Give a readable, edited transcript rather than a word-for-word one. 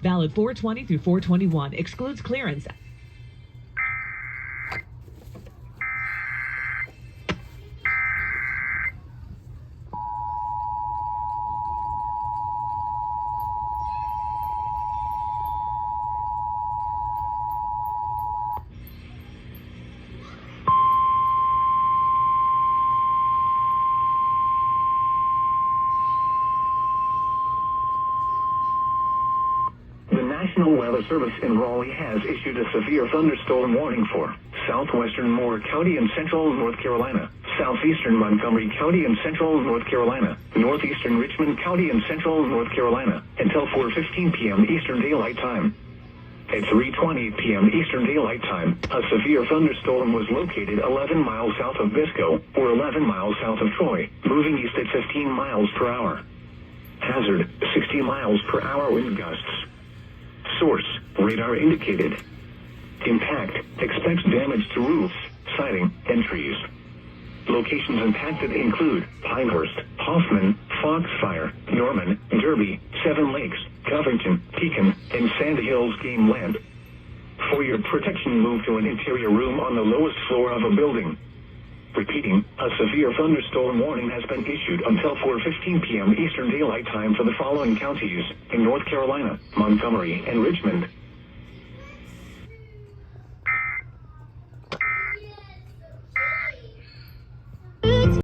Valid 420 through 421. Excludes clearance. National Weather Service in Raleigh has issued a severe thunderstorm warning for southwestern Moore County and central North Carolina, southeastern Montgomery County and central North Carolina, northeastern Richmond County and central North Carolina, until 4:15 p.m. Eastern Daylight Time. At 3:20 p.m. Eastern Daylight Time, a severe thunderstorm was located 11 miles south of Biscoe, or 11 miles south of Troy, moving east at 15 miles per hour. Hazard, 60 miles per hour wind gusts. Source, radar indicated. Impact, expects damage to roofs, siding, and trees. Locations impacted include Pinehurst, Hoffman, Foxfire, Norman, Derby, Seven Lakes, Covington, Pekin, and Sand Hills Game Land. For your protection, move to an interior room on the lowest floor of a building. Repeating, a severe thunderstorm warning has been issued until 4:15 p.m. Eastern Daylight Time for the following counties in North Carolina, Montgomery, and Richmond.